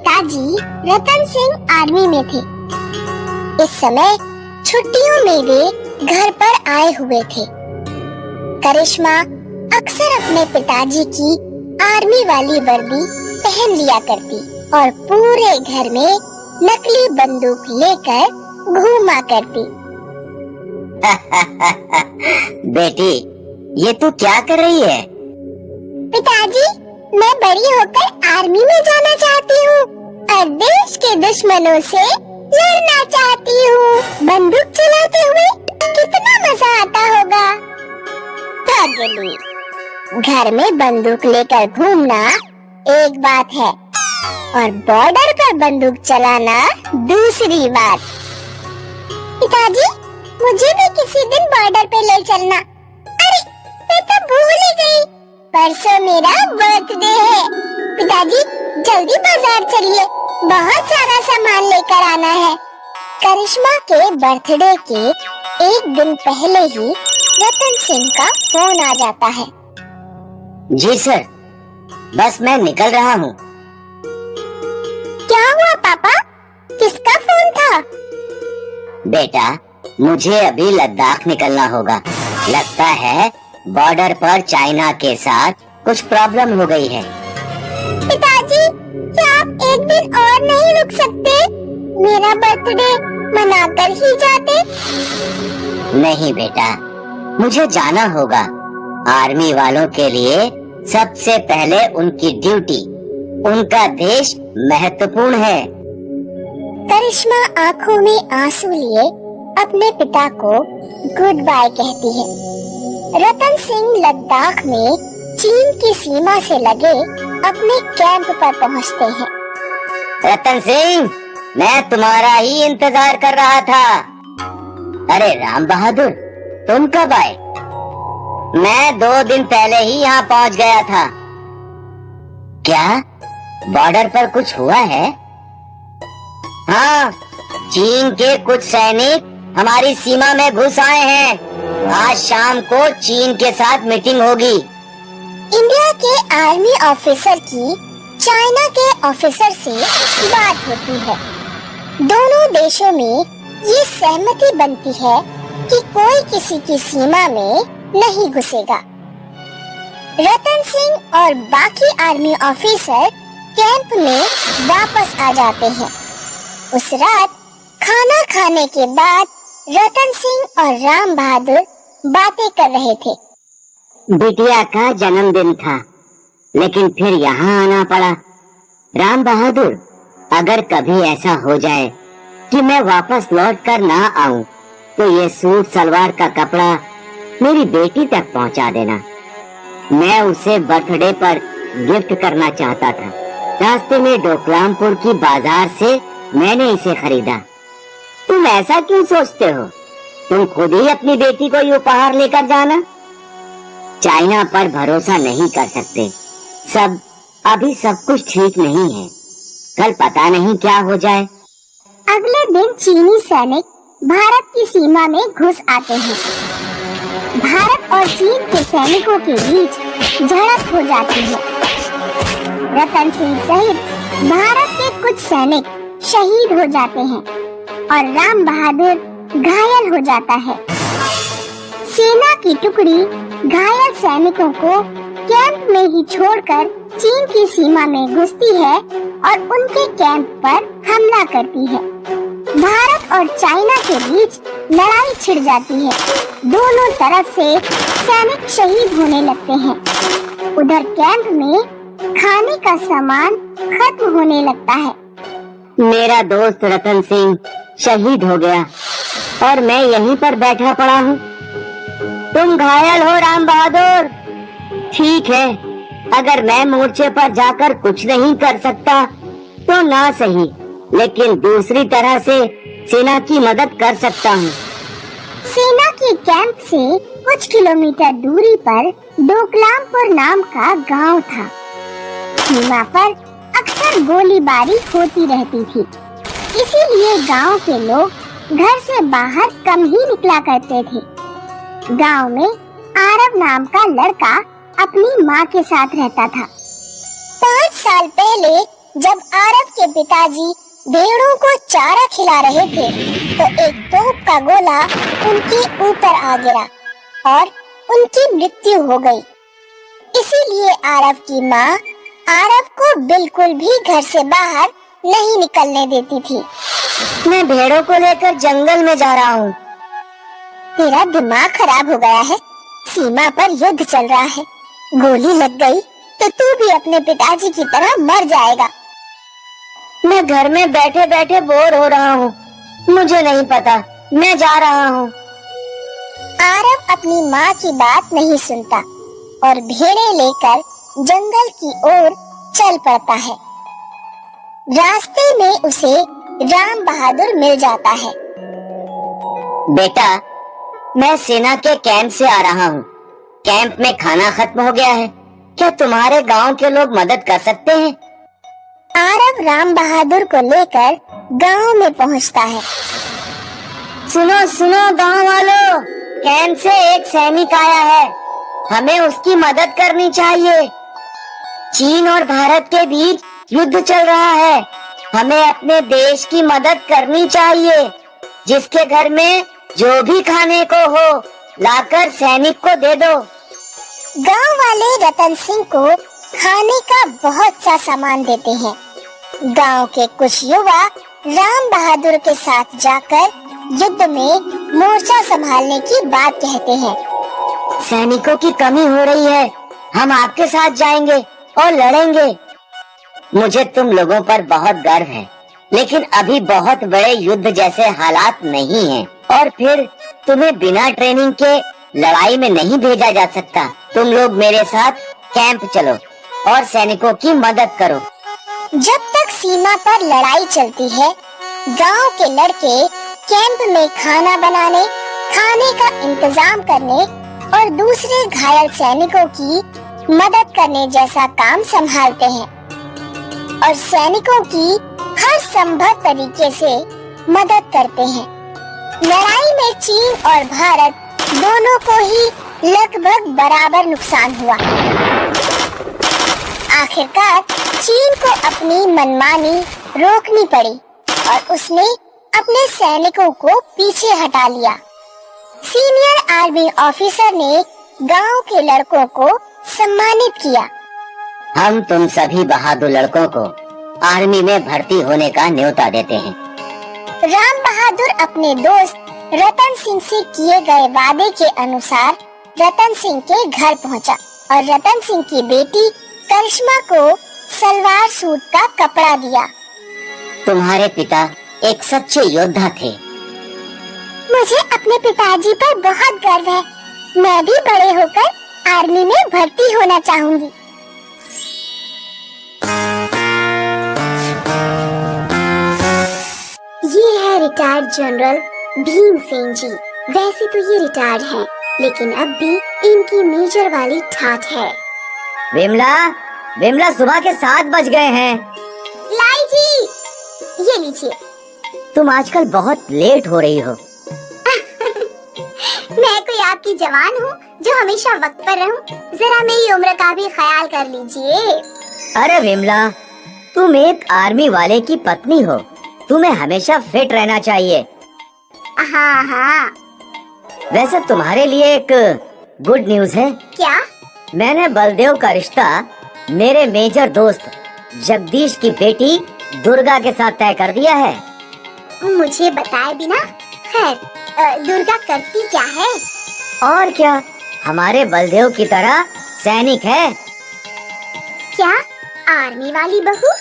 पिताजी रतन सिंह आर्मी में थे। इस समय छुट्टियों में वे घर पर आए हुए थे। करिश्मा अक्सर अपने पिताजी की आर्मी वाली वर्दी पहन लिया करती और पूरे घर में नकली बंदूक लेकर घूमा करती। बेटी, ये तू क्या कर रही है? पिताजी, मैं बड़ी होकर आर्मी में जाना चाहती हूँ और देश के दुश्मनों से लड़ना चाहती हूँ। बंदूक चलाते हुए कितना मजा आता होगा। पागली, घर में बंदूक लेकर घूमना एक बात है और बॉर्डर पर बंदूक चलाना दूसरी बात। पिताजी, मुझे भी किसी दिन बॉर्डर पे ले चलना। अरे, मैं तो भूल ही गई, परसों मेरा बर्थडे है। पिताजी, जल्दी बाजार चलिए, बहुत सारा सामान लेकर आना है। करिश्मा के बर्थडे के एक दिन पहले ही रतन सिंह का फोन आ जाता है। जी सर, बस मैं निकल रहा हूँ। क्या हुआ पापा? किसका फोन था? बेटा, मुझे अभी लद्दाख निकलना होगा। लगता है बॉर्डर पर चाइना के साथ कुछ प्रॉब्लम हो गई है। पिताजी, क्या आप एक दिन और नहीं रुक सकते? मेरा बर्थडे मनाकर ही जाते। नहीं बेटा, मुझे जाना होगा। आर्मी वालों के लिए सबसे पहले उनकी ड्यूटी, उनका देश महत्वपूर्ण है। करिश्मा आंखों में आंसू लिए अपने पिता को गुड बाय कहती है। रतन सिंह लद्दाख में चीन की सीमा से लगे अपने कैंप पर पहुंचते हैं। रतन सिंह, मैं तुम्हारा ही इंतजार कर रहा था। अरे राम बहादुर, तुम कब आए? मैं 2 दिन पहले ही यहाँ पहुँच गया था। क्या बॉर्डर पर कुछ हुआ है? हाँ, चीन के कुछ सैनिक हमारी सीमा में घुस आए हैं। आज शाम को चीन के साथ मीटिंग होगी। इंडिया के आर्मी ऑफिसर की चाइना के ऑफिसर से बात होती है। दोनों देशों में ये सहमति बनती है कि कोई किसी की सीमा में नहीं घुसेगा। रतन सिंह और बाकी आर्मी ऑफिसर कैंप में वापस आ जाते हैं। उस रात खाना खाने के बाद रतन सिंह और राम बहादुर बातें कर रहे थे। बिटिया का जन्मदिन था, लेकिन फिर यहाँ आना पड़ा। राम बहादुर, अगर कभी ऐसा हो जाए कि मैं वापस लौट कर ना आऊं, तो ये सूट सलवार का कपड़ा मेरी बेटी तक पहुंचा देना। मैं उसे बर्थडे पर गिफ्ट करना चाहता था। रास्ते में डोकलामपुर की बाजार से मैंने इसे खरीदा। तुम ऐसा क्यों सोचते हो? तुम खुद ही अपनी बेटी को ये उपहार लेकर जाना। चाइना पर भरोसा नहीं कर सकते। अभी सब कुछ ठीक नहीं है। कल पता नहीं क्या हो जाए। अगले दिन चीनी सैनिक भारत की सीमा में घुस आते हैं। भारत और चीन के सैनिकों के बीच झड़प हो जाती है। रतन सिंह सहित भारत के कुछ सैनिक शहीद हो जाते हैं और राम बहादुर घायल हो जाता है। सेना की टुकड़ी घायल सैनिकों को कैंप में ही छोड़कर चीन की सीमा में घुसती है और उनके कैंप पर हमला करती है। भारत और चाइना के बीच लड़ाई छिड़ जाती है। दोनों तरफ से सैनिक शहीद होने लगते हैं। उधर कैंप में खाने का सामान खत्म होने लगता है। मेरा दोस्त रतन सिंह शहीद हो गया और मैं यहीं पर बैठा पड़ा हूँ। तुम घायल हो राम बहादुर। ठीक है, अगर मैं मोर्चे पर जाकर कुछ नहीं कर सकता तो ना सही, लेकिन दूसरी तरह से सेना की मदद कर सकता हूँ। सेना के कैंप से कुछ किलोमीटर दूरी पर डोकलामपुर नाम का गांव था। सीमा पर अक्सर गोलीबारी होती रहती थी, इसीलिए गांव के लोग घर से बाहर कम ही निकला करते थे। गांव में आरब नाम का लड़का अपनी माँ के साथ रहता था। 5 साल पहले जब आरव के पिताजी भेड़ों को चारा खिला रहे थे तो एक तोप का गोला उनके ऊपर आ गिरा और उनकी मृत्यु हो गई। इसीलिए आरव की माँ आरव को बिल्कुल भी घर से बाहर नहीं निकलने देती थी। मैं भेड़ों को लेकर जंगल में जा रहा हूँ। तेरा दिमाग खराब हो गया है। सीमा पर युद्ध चल रहा है, गोली लग गई तो तू भी अपने पिताजी की तरह मर जाएगा। मैं घर में बैठे बैठे बोर हो रहा हूँ, मुझे नहीं पता, मैं जा रहा हूँ। आरव अपनी माँ की बात नहीं सुनता और भेड़ें लेकर जंगल की ओर चल पड़ता है। रास्ते में उसे राम बहादुर मिल जाता है। बेटा, मैं सेना के कैंप से आ रहा हूँ। कैंप में खाना खत्म हो गया है, क्या तुम्हारे गांव के लोग मदद कर सकते हैं? आरव राम बहादुर को लेकर गांव में पहुंचता है। सुनो सुनो गांव वालों, कैंप से एक सैनिक आया है, हमें उसकी मदद करनी चाहिए। चीन और भारत के बीच युद्ध चल रहा है, हमें अपने देश की मदद करनी चाहिए। जिसके घर में जो भी खाने को हो लाकर सैनिक को दे दो। गांव वाले रतन सिंह को खाने का बहुत सा सामान देते हैं। गांव के कुछ युवा राम बहादुर के साथ जाकर युद्ध में मोर्चा संभालने की बात कहते हैं। सैनिकों की कमी हो रही है, हम आपके साथ जाएंगे और लड़ेंगे। मुझे तुम लोगों पर बहुत गर्व है, लेकिन अभी बहुत बड़े युद्ध जैसे हालात नहीं हैं, और फिर तुम्हें बिना ट्रेनिंग के लड़ाई में नहीं भेजा जा सकता। तुम लोग मेरे साथ कैंप चलो और सैनिकों की मदद करो। जब तक सीमा पर लड़ाई चलती है, गांव के लड़के कैंप में खाना बनाने, खाने का इंतजाम करने और दूसरे घायल सैनिकों की मदद करने जैसा काम संभालते हैं और सैनिकों की हर संभव तरीके से मदद करते हैं। लड़ाई में चीन और भारत दोनों को ही लगभग बराबर नुकसान हुआ। आखिरकार चीन को अपनी मनमानी रोकनी पड़ी और उसने अपने सैनिकों को पीछे हटा लिया। सीनियर आर्मी ऑफिसर ने गांव के लड़कों को सम्मानित किया। हम तुम सभी बहादुर लड़कों को आर्मी में भर्ती होने का न्योता देते हैं। राम बहादुर अपने दोस्त रतन सिंह से किए गए वादे के अनुसार रतन सिंह के घर पहुंचा और रतन सिंह की बेटी करिश्मा को सलवार सूट का कपड़ा दिया। तुम्हारे पिता एक सच्चे योद्धा थे। मुझे अपने पिताजी पर बहुत गर्व है। मैं भी बड़े होकर आर्मी में भर्ती होना चाहूंगी। ये है रिटायर्ड जनरल भीम सेन जी। वैसे तो ये रिटायर्ड हैं, लेकिन अब भी इनकी मेजर वाली ठाठ है। विमला, विमला, सुबह के 7 बज गए हैं। लाई जी, ये लीजिए। तुम आजकल बहुत लेट हो रही हो। मैं कोई आपकी जवान हूँ जो हमेशा वक्त पर रहूं? जरा मेरी उम्र का भी ख्याल कर लीजिए। अरे विमला, तुम एक आर्मी वाले की पत्नी हो, तुम्हें हमेशा फिट रहना चाहिए। हाँ हाँ। वैसे तुम्हारे लिए एक गुड न्यूज है। क्या? मैंने बलदेव का रिश्ता मेरे मेजर दोस्त जगदीश की बेटी दुर्गा के साथ तय कर दिया है। मुझे बताए बिना? खैर, दुर्गा करती क्या है? और क्या, हमारे बलदेव की तरह सैनिक है। क्या? आर्मी वाली बहू?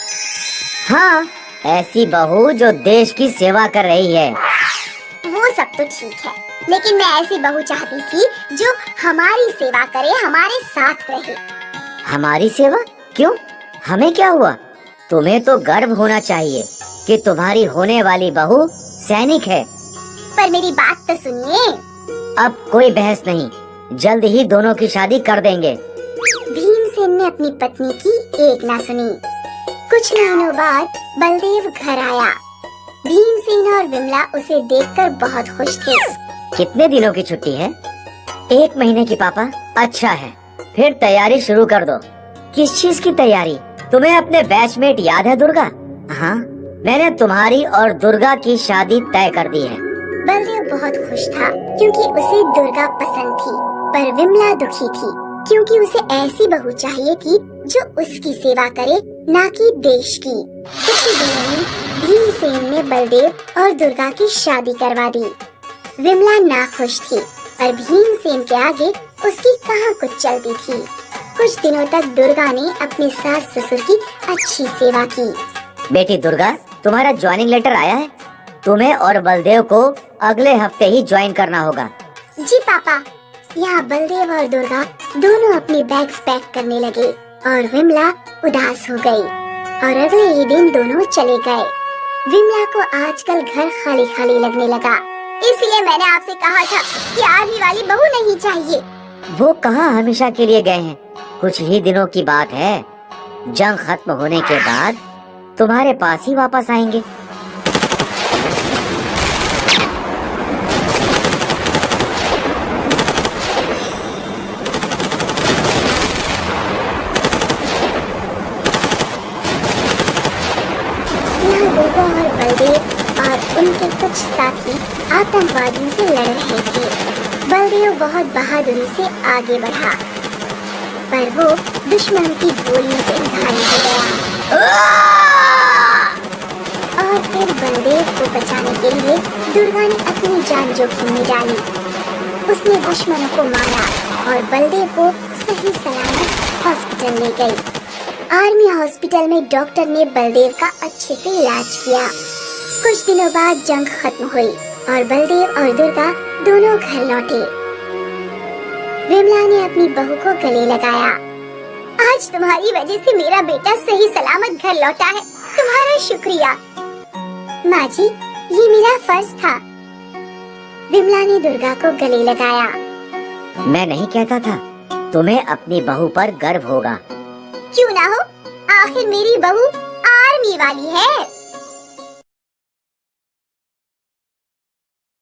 हाँ, ऐसी बहू जो देश की सेवा कर रही है। वो सब तो ठीक है, लेकिन मैं ऐसी बहू चाहती थी जो हमारी सेवा करे, हमारे साथ रहे। हमारी सेवा? क्यों, हमें क्या हुआ? तुम्हें तो गर्व होना चाहिए कि तुम्हारी होने वाली बहू सैनिक है। पर मेरी बात तो सुनिए। अब कोई बहस नहीं, जल्द ही दोनों की शादी कर देंगे। भीमसेन ने अपनी पत्नी की एक ना सुनी। कुछ महीनों बाद बलदेव घर आया। भीमसेन और विमला उसे देखकर बहुत खुश थे। कितने दिनों की छुट्टी है? 1 महीने की पापा। अच्छा है, फिर तैयारी शुरू कर दो। किस चीज की तैयारी? तुम्हें अपने बैचमेट याद है दुर्गा? हाँ, मैंने तुम्हारी और दुर्गा की शादी तय कर दी है। बलदेव बहुत खुश था क्योंकि उसे दुर्गा पसंद थी, पर विमला दुखी थी क्योंकि उसे ऐसी बहू चाहिए थी जो उसकी सेवा करे, ना कि देश की। कुछ ही दिनों में भीमसेन ने बलदेव और दुर्गा की शादी करवा दी। विमला नाखुश थी, पर भीमसेन के आगे उसकी कहाँ कुछ चलती थी। कुछ दिनों तक दुर्गा ने अपने सास ससुर की अच्छी सेवा की। बेटी दुर्गा, तुम्हारा ज्वाइनिंग लेटर आया है। तुम्हें और बलदेव को अगले हफ्ते ही ज्वाइन करना होगा। जी पापा। यहाँ बलदेव और दुर्गा दोनों अपने बैग्स पैक करने लगे और विमला उदास हो गई और अगले ही दिन दोनों चले गए। विमला को आजकल घर खाली खाली लगने लगा, इसलिए मैंने आपसे कहा था कि आर्मी वाली बहू नहीं चाहिए। वो कहाँ हमेशा के लिए गए हैं, कुछ ही दिनों की बात है। जंग खत्म होने के बाद तुम्हारे पास ही वापस आएंगे। दुर्गा और बलदेव और उनके कुछ साथी आतंकवादियों से लड़ रहे थे। बलदेव बहुत बहादुरी से आगे बढ़ा, पर वो दुश्मनों की गोलियों से घायल हो गया। और फिर बलदेव को बचाने के लिए दुर्गा ने अपनी जान जोखिम में डाली। उसने दुश्मनों को मारा और बलदेव को सही सलामत हॉस्पिटल ले गई। आर्मी हॉस्पिटल में डॉक्टर ने बलदेव का अच्छे से इलाज किया। कुछ दिनों बाद जंग खत्म हुई और बलदेव और दुर्गा दोनों घर लौटे। विमला ने अपनी बहू को गले लगाया। आज तुम्हारी वजह से मेरा बेटा सही सलामत घर लौटा है, तुम्हारा शुक्रिया। माँ जी, ये मेरा फर्ज था। विमला ने दुर्गा को गले लगाया। मैं नहीं कहता था, तुम्हें अपनी बहू पर गर्व होगा। क्यों ना हो, आखिर मेरी बहू आर्मी वाली है।